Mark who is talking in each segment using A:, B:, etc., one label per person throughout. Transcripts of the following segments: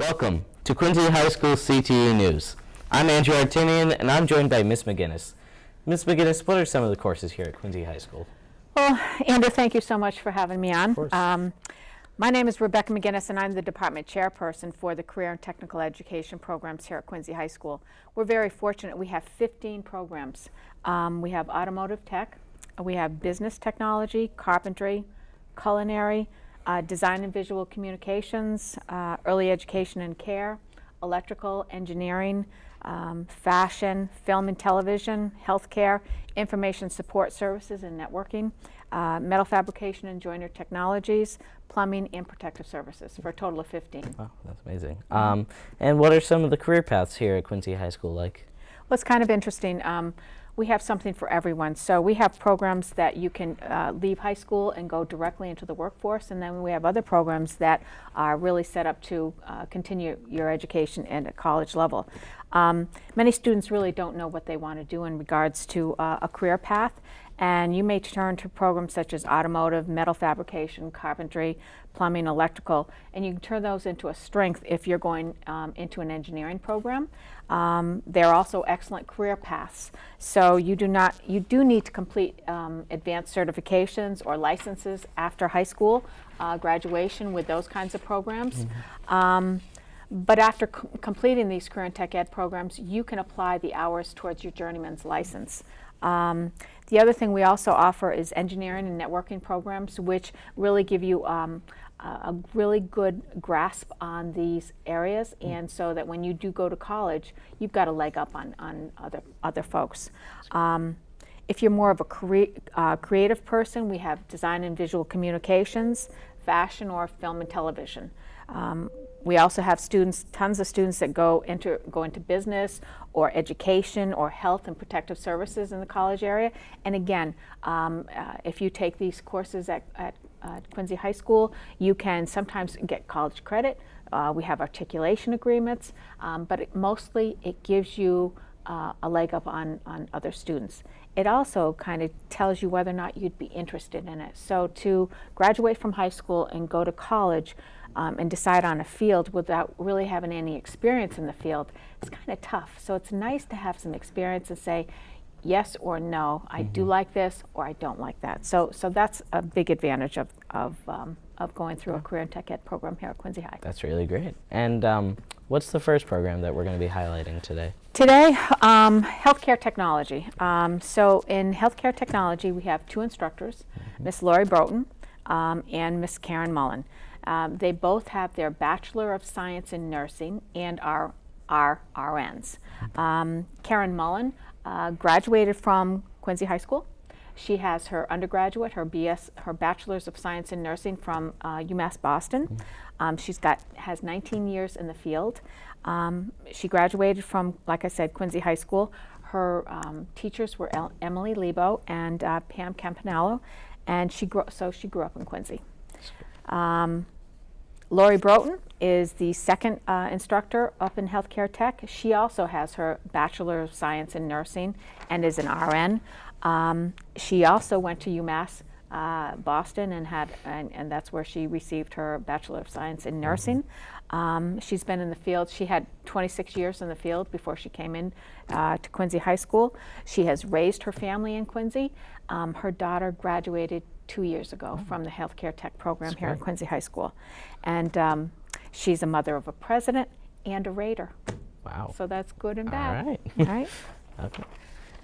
A: Welcome to Quincy High School CTE News. I'm Andrew Artinian, and I'm joined by Miss McGinnis. Miss McGinnis, what are some of the courses here at Quincy High School?
B: Well, Andrew, thank you so much for having me on.
A: Of course.
B: My name is Rebecca McGinnis, and I'm the department chairperson for the Career and Technical Education programs here at Quincy High School. We're very fortunate. We have 15 programs. We have automotive tech, we have business technology, carpentry, culinary, design and visual communications, early education and care, electrical, engineering, fashion, film and television, healthcare, information support services and networking, metal fabrication and joiner technologies, plumbing, and protective services, for a total of 15.
A: Wow, that's amazing. And what are some of the career paths here at Quincy High School like?
B: Well, it's kind of interesting. We have something for everyone. So we have programs that you can leave high school and go directly into the workforce, and then we have other programs that are really set up to continue your education at a college level. Many students really don't know what they want to do in regards to a career path, and you may turn to programs such as automotive, metal fabrication, carpentry, plumbing, electrical, and you can turn those into a strength if you're going into an engineering program. They're also excellent career paths. So you do need to complete advanced certifications or licenses after high school graduation with those kinds of programs. Mm-hmm. But after completing these career and tech ed programs, you can apply the hours towards your journeyman's license. The other thing we also offer is engineering and networking programs, which really give you a really good grasp on these areas, and so that when you do go to college, you've got a leg up on other folks. If you're more of a creative person, we have design and visual communications, fashion, or film and television. We also have tons of students that go into business or education or health and protective services in the college area. And again, if you take these courses at Quincy High School, you can sometimes get college credit. We have articulation agreements, but mostly it gives you a leg up on other students. It also kind of tells you whether or not you'd be interested in it. So to graduate from high school and go to college and decide on a field without really having any experience in the field, it's kind of tough. So it's nice to have some experience and say yes or no, I do like this or I don't like that. So that's a big advantage of going through a career and tech ed program here at Quincy High.
A: That's really great. And what's the first program that we're going to be highlighting today?
B: Today, healthcare technology. So in healthcare technology, we have two instructors, Miss Lori Broughton and Miss Karen Mullen. They both have their Bachelor of Science in Nursing and are RNs. Karen Mullen graduated from Quincy High School. She has her undergraduate, her Bachelor's of Science in Nursing from UMass Boston. She has 19 years in the field. She graduated from, like I said, Quincy High School. Her teachers were Emily Lebo and Pam Campanello, and she grew up in Quincy. Lori Broughton is the second instructor up in healthcare tech. She also has her Bachelor of Science in Nursing and is an RN. She also went to UMass Boston and that's where she received her Bachelor of Science in Nursing. She's been in the field. She had 26 years in the field before she came in to Quincy High School. She has raised her family in Quincy. Her daughter graduated 2 years ago from the healthcare tech program here at Quincy High School. And she's a mother of a president and a Raider.
A: Wow.
B: So that's good and bad.
A: All right.
B: All right.
A: Okay.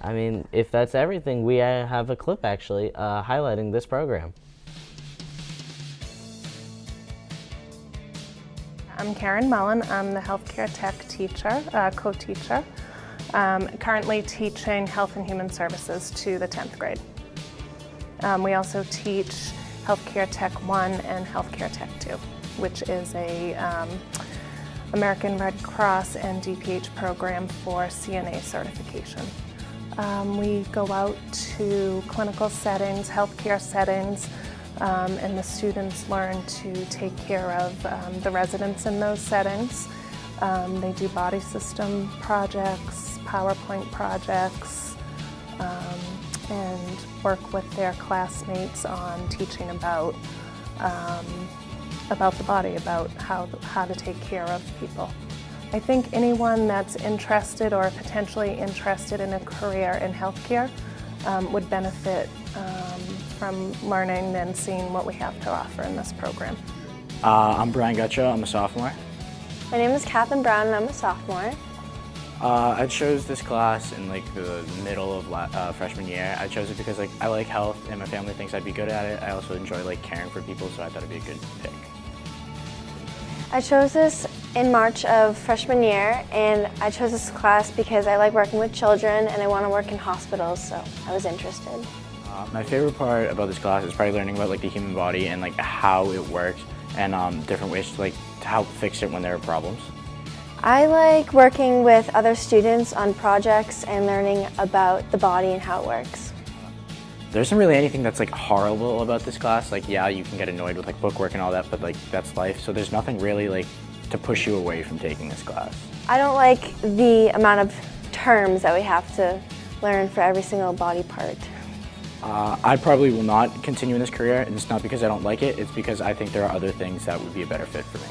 A: I mean, if that's everything, we have a clip actually highlighting this program.
C: I'm Karen Mullen. I'm the healthcare tech teacher, co-teacher, currently teaching health and human services to the 10th grade. We also teach Healthcare Tech 1 and Healthcare Tech 2, which is a American Red Cross and DPH program for CNA certification. We go out to clinical settings, healthcare settings, and the students learn to take care of the residents in those settings. They do body system projects, PowerPoint projects, and work with their classmates on teaching about about the body, about how to take care of people. I think anyone that's interested or potentially interested in a career in healthcare would benefit from learning and seeing what we have to offer in this program.
D: I'm Brian Gutcho, I'm a sophomore.
E: My name is Katherine Brown and I'm a sophomore.
D: I chose this class in like the middle of freshman year. I chose it because I like health and my family thinks I'd be good at it. I also enjoy like caring for people, so I thought it'd be a good pick.
E: I chose this in March of freshman year, and I chose this class because I like working with children and I want to work in hospitals, so I was interested.
D: My favorite part about this class is probably learning about like the human body and like how it works and different ways to help fix it when there are problems.
E: I like working with other students on projects and learning about the body and how it works.
D: There isn't really anything that's like horrible about this class. Like, yeah, you can get annoyed with like bookwork and all that, but like that's life. So there's nothing really like to push you away from taking this class.
E: I don't like the amount of terms that we have to learn for every single body part.
D: I probably will not continue in this career, and it's not because I don't like it, it's because I think there are other things that would be a better fit for me.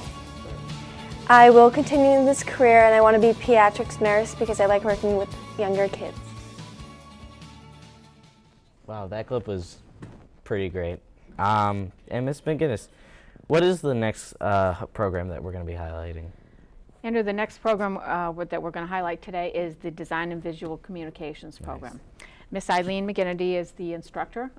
E: I will continue in this career and I want to be a pediatrics nurse because I like working with younger kids.
A: Wow, that clip was pretty great. And Ms. McGinnis, what is the next program that we're going to be highlighting?
B: Andrew, the next program that we're going to highlight today is the Design and Visual Communications program. Miss Eileen McGinnity is the instructor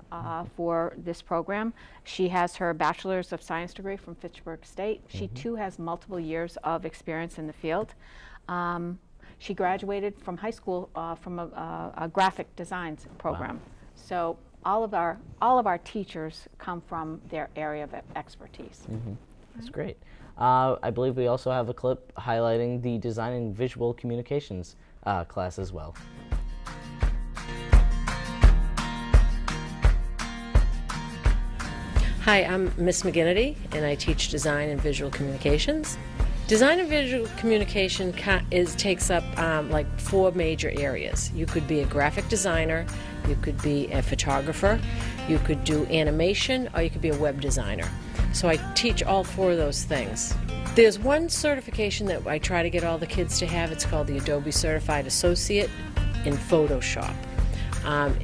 B: for this program. She has her Bachelor's of Science degree from Fitchburg State. She too has multiple years of experience in the field. She graduated from high school from a graphic designs program.
A: Wow.
B: So all of our teachers come from their area of expertise.
A: That's great. I believe we also have a clip highlighting the Design and Visual Communications class as well.
F: Hi, I'm Miss McGinnity, and I teach Design and Visual Communications. Design and Visual Communication takes up like 4 major areas. You could be a graphic designer, you could be a photographer, you could do animation, or you could be a web designer. So I teach all 4 of those things. There's one certification that I try to get all the kids to have. It's called the Adobe Certified Associate in Photoshop.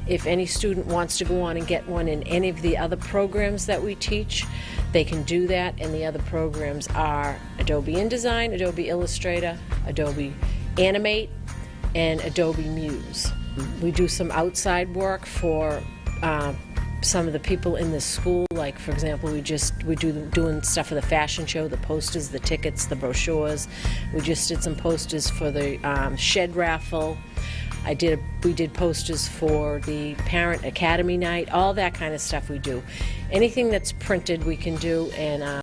F: If any student wants to go on and get one in any of the other programs that we teach, they can do that, and the other programs are Adobe InDesign, Adobe Illustrator, Adobe Animate, and Adobe Muse. We do some outside work for some of the people in the school, like for example, we do doing stuff for the fashion show, the posters, the tickets, the brochures. We just did some posters for the shed raffle. We did posters for the Parent Academy Night, all that kind of stuff we do. Anything that's printed we can do, and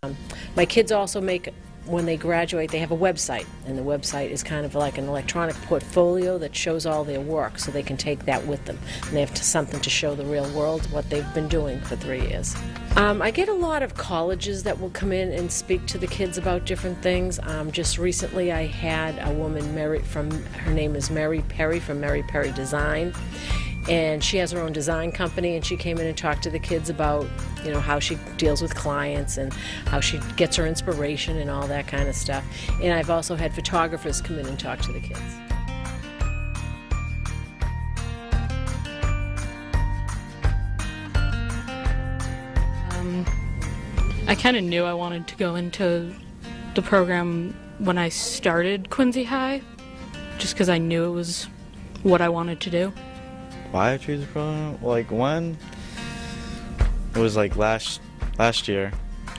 F: my kids also make, when they graduate, they have a website, and the website is kind of like an electronic portfolio that shows all their work, so they can take that with them, and they have something to show the real world what they've been doing for 3 years. I get a lot of colleges that will come in and speak to the kids about different things. Just recently I had a woman, her name is Mary Perry from Mary Perry Design, and she has her own design company, and she came in and talked to the kids about, you know, how she deals with clients and how she gets her inspiration and all that kind of stuff. And I've also had photographers come in and talk to the kids.
G: I kind of knew I wanted to go into the program when I started Quincy High, just because I knew it was what I wanted to do.
H: Why I choose the program? Like when it was like last year,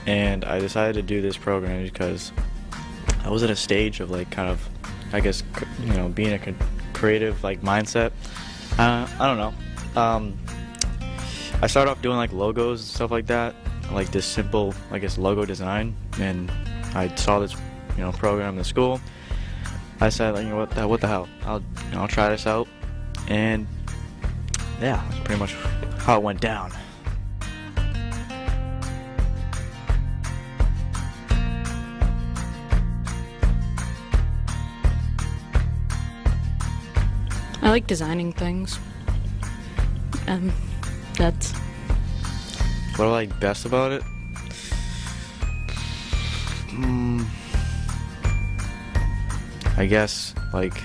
H: and I decided to do this program because I was at a stage of like kind of, I guess, you know, being a creative like mindset. I don't know. I started off doing like logos and stuff like that, like this simple, I guess, logo design, and I saw this, you know, program in the school. I said, like, you know, what the hell? I'll try this out, and yeah, that's pretty much how it went down.
G: I like designing things, and that's...
H: What I like best about it? I guess like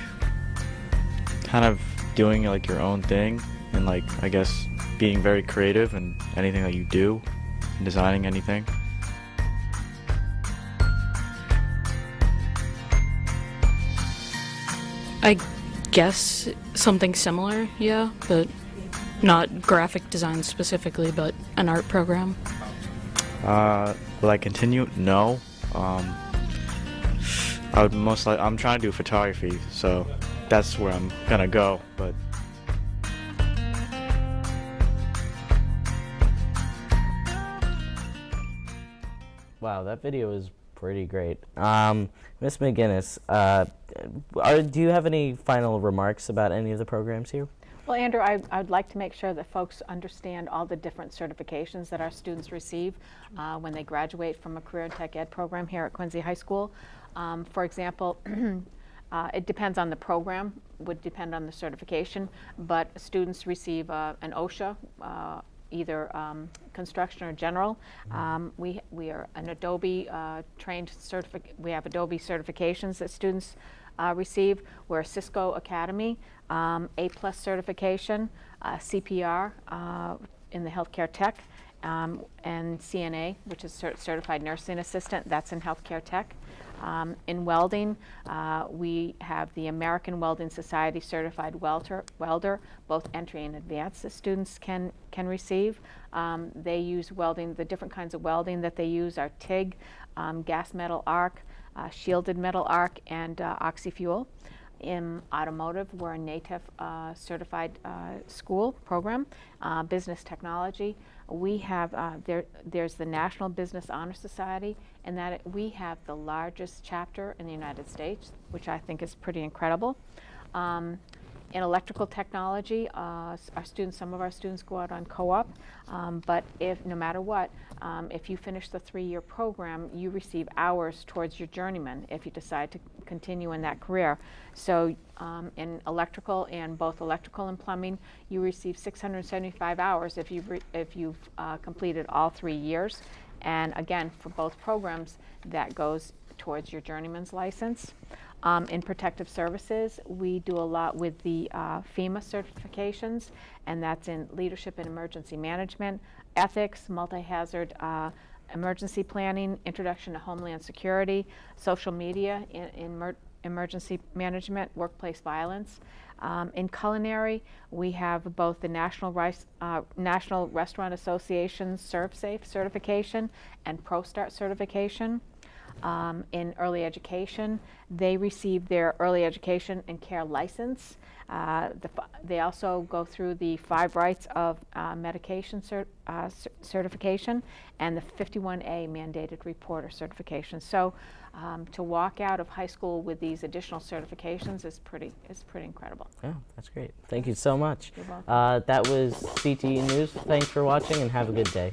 H: kind of doing like your own thing, and like I guess being very creative in anything that you do, designing anything.
G: I guess something similar, yeah, but not graphic design specifically, but an art program.
H: Will I continue? No. I would I'm trying to do photography, so that's where I'm gonna go, but
A: Wow, that video was pretty great. Miss McGinnis, do you have any final remarks about any of the programs here?
B: Well, Andrew, I'd like to make sure that folks understand all the different certifications that our students receive when they graduate from a career and tech ed program here at Quincy High School. For example, it depends on the program, would depend on the certification, but students receive an OSHA, either construction or general. We are an Adobe trained we have Adobe certifications that students receive. We're a Cisco Academy, A+ certification, CPR in the healthcare tech, and CNA, which is Certified Nursing Assistant, that's in healthcare tech. In welding, we have the American Welding Society Certified Welder, both entry and advanced that students can receive. They use welding, the different kinds of welding that they use are TIG, gas metal arc, shielded metal arc, and oxyfuel. In automotive, we're a NATEF certified school program. Business technology, we have, there's the National Business Honor Society, and that we have the largest chapter in the United States, which I think is pretty incredible. In electrical technology, some of our students go out on co-op, but no matter what, if you finish the 3-year program, you receive hours towards your journeyman if you decide to continue in that career. So in electrical and both electrical and plumbing, you receive 675 hours if you've completed all 3 years. And again, for both programs, that goes towards your journeyman's license. In protective services, we do a lot with the FEMA certifications, and that's in leadership and emergency management, ethics, multi-hazard emergency planning, introduction to homeland security, social media in emergency management, workplace violence. In culinary, we have both the National Restaurant Association ServSafe certification and ProStart certification. In early education, they receive their early education and care license. They also go through the 5 rights of medication certification and the 51A mandated reporter certification. So to walk out of high school with these additional certifications is pretty incredible.
A: Yeah, that's great. Thank you so much.
B: You're welcome.
A: That was CTE News. Thanks for watching and have a good day.